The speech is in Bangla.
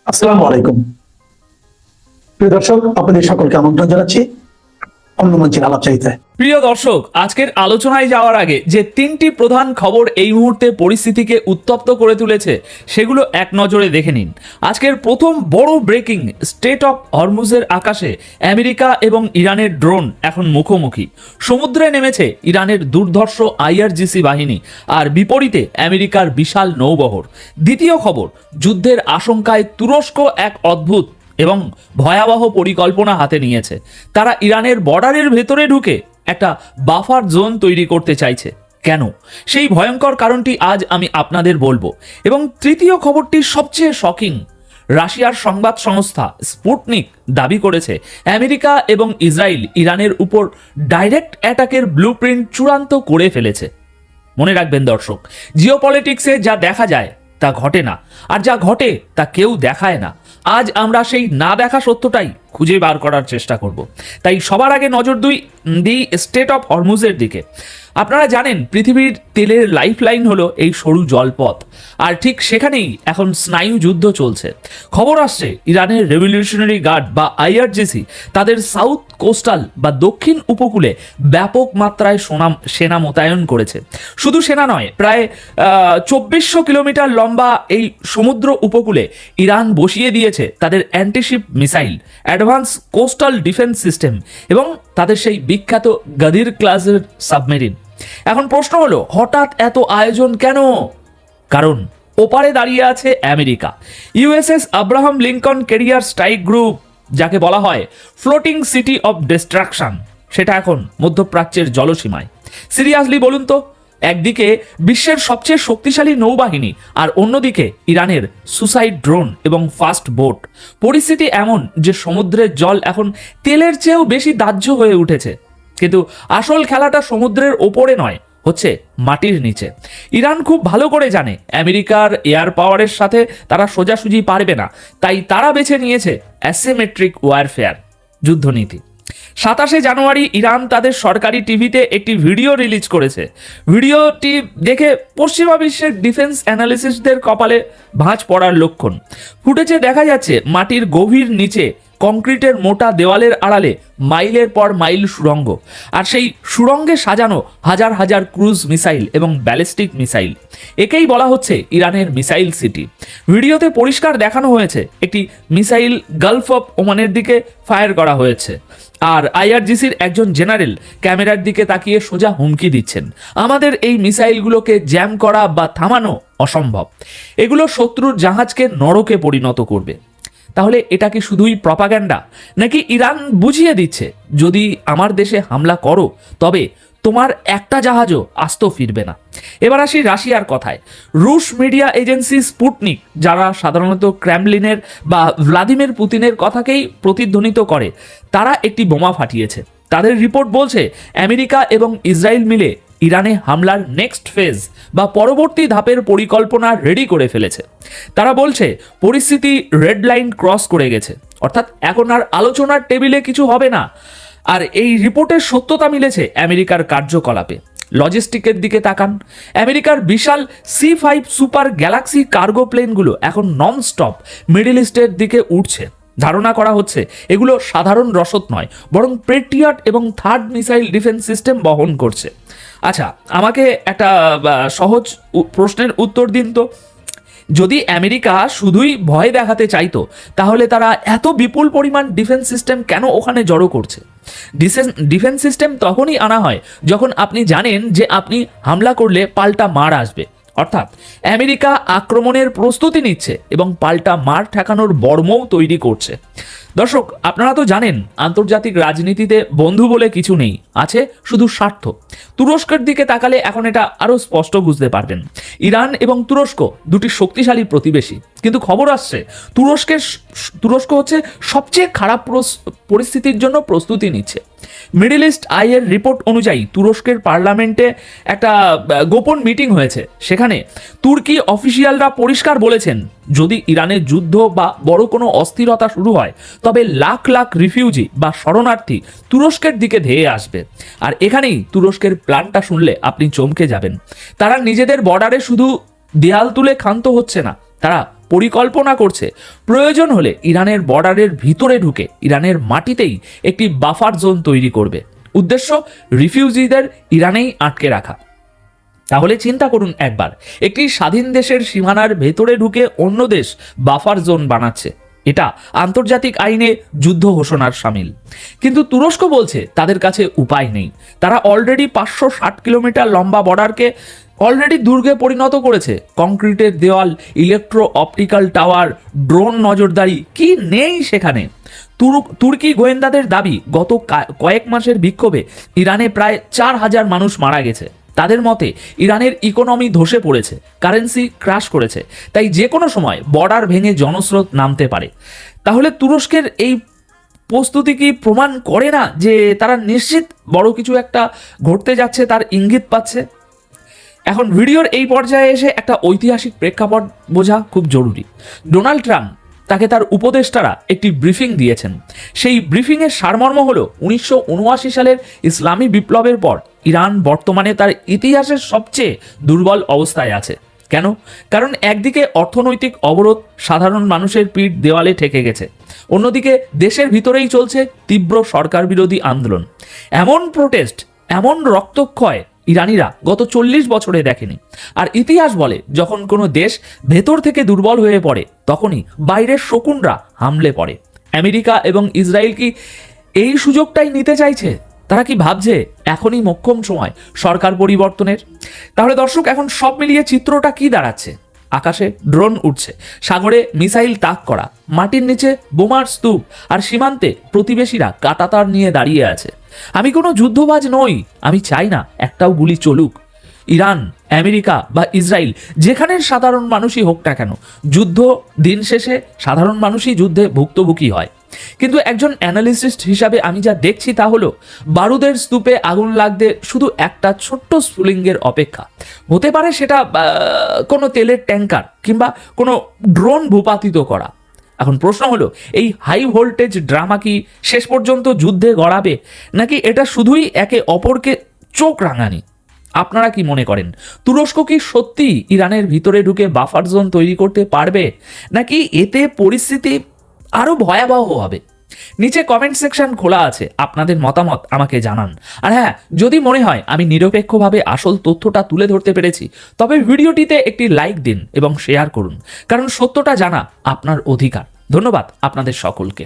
আসসালামু আলাইকুম। প্রিয় দর্শক, আপনাদের সকলকে আমন্ত্রণ জানাচ্ছি অন্য মঞ্চের আলাপচারিতায়। প্রিয় দর্শক, আজকের আলোচনায় যাওয়ার আগে যে তিনটি প্রধান খবর এই মুহূর্তে পরিস্থিতিকে উত্তপ্ত করে তুলেছে সেগুলো এক নজরে দেখে নিন। আজকের প্রথম বড় ব্রেকিং, স্ট্রেট অফ হরমুজের আকাশে আমেরিকা এবং ইরানের ড্রোন এখন মুখোমুখি। সমুদ্রে নেমেছে ইরানের দুর্ধর্ষ আইআরজিসি বাহিনী, আর বিপরীতে আমেরিকার বিশাল নৌবহর। দ্বিতীয় খবর, যুদ্ধের আশঙ্কায় তুরস্ক এক অদ্ভুত এবং ভয়াবহ পরিকল্পনা হাতে নিয়েছে। তারা ইরানের বর্ডারের ভেতরে ঢুকে একটা বাফার জোন তৈরি করতে চাইছে। কেন? সেই ভয়ঙ্কর কারণটি আজ আমি আপনাদের বলবো। এবং তৃতীয় খবরটি সবচেয়ে শকিং। রাশিয়ার সংবাদ সংস্থা স্পুটনিক দাবি করেছে আমেরিকা এবং ইসরায়েল ইরানের উপর ডাইরেক্ট অ্যাটাকের ব্লুপ্রিন্ট চূড়ান্ত করে ফেলেছে। মনে রাখবেন দর্শক, জিওপলিটিক্সে যা দেখা যায় তা ঘটে না, আর যা ঘটে তা কেউ দেখায় না। আজ আমরা সেই না দেখা সত্যটাই খুঁজে বার করার চেষ্টা করব। তাই সবার আগে নজর দিই স্ট্রেট অফ হরমুজের দিকে। আপনারা জানেন পৃথিবীর তেলের লাইফলাইন হলো এই সরু জলপথ, আর ঠিক সেখানেই এখন স্নায়ু যুদ্ধ চলছে। খবর আসছে ইরানের রেভলিউশনারি গার্ড বা আইআরজিসি তাদের সাউথ কোস্টাল বা দক্ষিণ উপকূলে ব্যাপক মাত্রায় সেনা মোতায়েন করেছে। শুধু সেনা নয়, প্রায় 2400 কিলোমিটার লম্বা এই সমুদ্র উপকূলে ইরান বসিয়ে দিয়েছে তাদের antiship missile, advance coastal defence system এবং তাদের সেই বিখ্যাত গাদির ক্লাসের সাবমেরিন। এখন প্রশ্ন হলো, হঠাৎ এত আয়োজন কেন? কারণ ওপারে দাঁড়িয়ে আছে America. USS Abraham Lincoln career strike group, যাকে বলা হয় ফ্লোটিং সিটি অফ ডিস্ট্রাকশন, সেটা এখন মধ্যপ্রাচ্যের জলসীমায়। সিরিয়াসলি বলুন তো, একদিকে বিশ্বের সবচেয়ে শক্তিশালী নৌবাহিনী, আর অন্যদিকে ইরানের সুসাইড ড্রোন এবং ফাস্ট বোট। পরিস্থিতি এমন যে সমুদ্রের জল এখন তেলের চেয়েও বেশি দাহ্য হয়ে উঠেছে। কিন্তু আসল খেলাটা সমুদ্রের ওপরে নয়, হচ্ছে মাটির নিচে। ইরান খুব ভালো করে জানে আমেরিকার এয়ার পাওয়ারের সাথে তারা সোজাসুজি পারবে না, তাই তারা বেছে নিয়েছে অ্যাসিমেট্রিক ওয়ারফেয়ার যুদ্ধনীতি। 27শে জানুয়ারি ইরান তাদের সরকারি টিভিতে একটি ভিডিও রিলিজ করেছে। ভিডিওটি দেখে পশ্চিমা বিশ্বের ডিফেন্স অ্যানালিস্টদের কপালে ভাঁজ পড়ার লক্ষণ। ফুটেজে দেখা যাচ্ছে মাটির গভীর নিচে কংক্রিটের মোটা দেওয়ালের আড়ালে মাইলের পর মাইল সুড়ঙ্গ, আর সেই সুড়ঙ্গে সাজানো হাজার হাজার ক্রুজ মিসাইল এবং ব্যালিস্টিক মিসাইল। একেই বলা হচ্ছে ইরানের মিসাইল সিটি। ভিডিওতে পরিষ্কার দেখানো হয়েছে একটি মিসাইল গালফ অফ ওমানের দিকে ফায়ার করা হয়েছে, আর আইআরজিসির একজন জেনারেল ক্যামেরার দিকে তাকিয়ে সোজা হুমকি দিচ্ছেন, আমাদের এই মিসাইলগুলোকে জ্যাম করা বা থামানো অসম্ভব, এগুলো শত্রুর জাহাজকে নরকে পরিণত করবে। তাহলে এটা কি শুধুই প্রপাগ্যান্ডা, নাকি ইরান বুঝিয়ে দিচ্ছে যদি আমার দেশে হামলা করো তবে তোমার একটা জাহাজও আস্ত ফিরবে না? এবার আসি রাশিয়ার কথায়। রুশ মিডিয়া এজেন্সি স্পুটনিক, যারা সাধারণত ক্রেমলিনের বা ভ্লাদিমির পুতিনের কথাকেই প্রতিধ্বনিত করে, তারা একটি বোমা ফাটিয়েছে। তাদের রিপোর্ট বলছে আমেরিকা এবং ইসরায়েল মিলে ইরানে হামলার নেক্সট ফেজ বা পরবর্তী ধাপের পরিকল্পনা রেডি করে ফেলেছে। তারা বলছে পরিস্থিতি রেড লাইন ক্রস করে গেছে, অর্থাৎ এখন আর আলোচনার টেবিলে কিছু হবে না। আর এই রিপোর্টের সত্যতা মিলেছে আমেরিকার কার্যকলাপে। লজিস্টিকের দিকে তাকান। আমেরিকার বিশাল C5 সুপার গ্যালাক্সি কার্গো প্লেনগুলো এখন নন স্টপ মিডল ইস্টের দিকে উঠছে। ধারণা করা হচ্ছে এগুলো সাধারণ রসদ নয়, বরং পেট্রিয়ট এবং থার্ড মিসাইল ডিফেন্স সিস্টেম বহন করছে। আচ্ছা, আমাকে একটা সহজ প্রশ্নের উত্তর দিন তো, যদি আমেরিকা শুধুই ভয় দেখাতে চাইতো তাহলে তারা এত বিপুল পরিমাণ ডিফেন্স সিস্টেম কেন ওখানে জড়ো করছে? ডিফেন্স সিস্টেম তখনই আনা হয় যখন আপনি জানেন যে আপনি হামলা করলে পাল্টা মার আসবে। অর্থাৎ আমেরিকা আক্রমণের প্রস্তুতি নিচ্ছে এবং পাল্টা মার ঠেকানোর বর্মও তৈরি করছে। দর্শক, আপনারা তো জানেন আন্তর্জাতিক রাজনীতিতে বন্ধু বলে কিছু নেই, আছে শুধু স্বার্থ। তুরস্কের দিকে তাকালে এখন এটা আরো স্পষ্ট বুঝতে পারবেন। ইরান এবং তুরস্ক দুটি শক্তিশালী প্রতিবেশী, কিন্তু খবর আসছে তুরস্ক হচ্ছে সবচেয়ে খারাপ পরিস্থিতির জন্য প্রস্তুতি নিচ্ছে। মিডল ইস্ট আইয়ের রিপোর্ট অনুযায়ী তুরস্কের পার্লামেন্টে একটা গোপন মিটিং হয়েছে। সেখানে তুর্কি অফিসিয়ালরা পরিষ্কার বলেছেন যদি ইরানের যুদ্ধ বা বড় কোনো অস্থিরতা শুরু হয় তবে লাখ লাখ রিফিউজি বা শরণার্থী তুরস্কের দিকে ধেয়ে আসবে। আর এখানেই তুরস্কের প্ল্যানটা শুনলে আপনি চমকে যাবেন। তারা নিজেদের বর্ডারে শুধু দেয়াল তুলে ক্ষান্ত হচ্ছে না, তারা পরিকল্পনা করছে প্রয়োজন হলে ইরানের বর্ডারের ভিতরে ঢুকে ইরানের মাটিতেই একটি বাফার জোন তৈরি করবে। উদ্দেশ্য রিফিউজিদের ইরানেই আটকে রাখা। তাহলে চিন্তা করুন একবার, একটি স্বাধীন দেশের সীমানার ভেতরে ঢুকে অন্য দেশ বাফার জোন বানাচ্ছে। এটা আন্তর্জাতিক আইনে যুদ্ধ ঘোষণার সামিল। কিন্তু তুরস্ক বলছে তাদের কাছে উপায় নেই। তারা অলরেডি 560 কিলোমিটার লম্বা বর্ডারকে অলরেডি দুর্গে পরিণত করেছে। কংক্রিটের দেওয়াল, ইলেকট্রো অপটিক্যাল টাওয়ার, ড্রোন নজরদারি, কি নেই সেখানে। তুর্কি গোয়েন্দাদের দাবি গত কয়েক মাসের বিক্ষোভে ইরানে প্রায় 4,000 মানুষ মারা গেছে। তাদের মতে ইরানের ইকোনমি ধসে পড়েছে, কারেন্সি ক্রাশ করেছে, তাই যে কোনো সময় বর্ডার ভেঙে জনস্রোত নামতে পারে। তাহলে তুরস্কের এই প্রস্তুতি কি প্রমাণ করে না যে তারা নিশ্চিত বড় কিছু একটা ঘটতে যাচ্ছে, তার ইঙ্গিত পাচ্ছে? এখন ভিডিওর এই পর্যায়ে এসে একটা ঐতিহাসিক প্রেক্ষাপট বোঝা খুব জরুরি। ডোনাল্ড ট্রাম্প তাকে তার উপদেষ্টারা একটি ব্রিফিং দিয়েছেন। সেই ব্রিফিংয়ের সারমর্ম হলো 1979 সালের ইসলামী বিপ্লবের পর ইরান বর্তমানে তার ইতিহাসের সবচেয়ে দুর্বল অবস্থায় আছে। কেন? কারণ একদিকে অর্থনৈতিক অবরোধ, সাধারণ মানুষের পিঠ দেওয়ালে ঠেকে গেছে, অন্যদিকে দেশের ভিতরেই চলছে তীব্র সরকার বিরোধী আন্দোলন। এমন প্রোটেস্ট, এমন রক্তক্ষয় ইরানিরা গত 40 বছরে দেখেনি। আর ইতিহাস বলে, যখন কোনো দেশ ভেতর থেকে দুর্বল হয়ে পড়ে তখনই বাইরের শকুনরা হামলে পড়ে। আমেরিকা এবং ইসরায়েল কি এই সুযোগটাই নিতে চাইছে? তারা কি ভাবছে এখনই মোক্ষম সময় সরকার পরিবর্তনের? তাহলে দর্শক, এখন সব মিলিয়ে চিত্রটা কি দাঁড়াচ্ছে? আকাশে ড্রোন উঠছে, সাগরে মিসাইল তাক করা, মাটির নিচে বোমার স্তূপ, আর সীমান্তে প্রতিবেশীরা কাঁটাতার নিয়ে দাঁড়িয়ে আছে। আমি কোনো যুদ্ধবাজ নই, আমি চাই না একটাও গুলি চলুক। ইরান, আমেরিকা বা ইসরায়েল, যেখানের সাধারণ মানুষই হোক না কেন, যুদ্ধ দিন শেষে সাধারণ মানুষই যুদ্ধে ভুক্তভোগী হয়। কিন্তু একজন অ্যানালিস্ট হিসাবে আমি যা দেখছি তা হলো, বারুদের স্তূপে আগুন লাগতে শুধু একটা ছোট্ট স্ফুলিঙ্গের অপেক্ষা। হতে পারে সেটা কোনো তেলের ট্যাঙ্কার কিংবা কোনো ড্রোন ভূপাতিত করা। এখন প্রশ্ন হলো, এই হাই ভোল্টেজ ড্রামা কি শেষ পর্যন্ত যুদ্ধে গড়াবে, নাকি এটা শুধুই একে অপরকে চোখ রাঙানি? আপনারা কি মনে করেন? তুরস্ক কি সত্যি ইরানের ভিতরে ঢুকে বাফার জোন তৈরি করতে পারবে, নাকি এতে পরিস্থিতি আরো ভয়াবহ হবে? নিচে কমেন্ট সেকশন খোলা আছে, আপনাদের মতামত আমাকে জানান। আর হ্যাঁ, যদি মনে হয় আমি নিরপেক্ষভাবে আসল তথ্যটা তুলে ধরতে পেরেছি, তবে ভিডিওটিতে একটি লাইক দিন এবং শেয়ার করুন, কারণ সত্যটা জানা আপনার অধিকার। ধন্যবাদ আপনাদের সকলকে।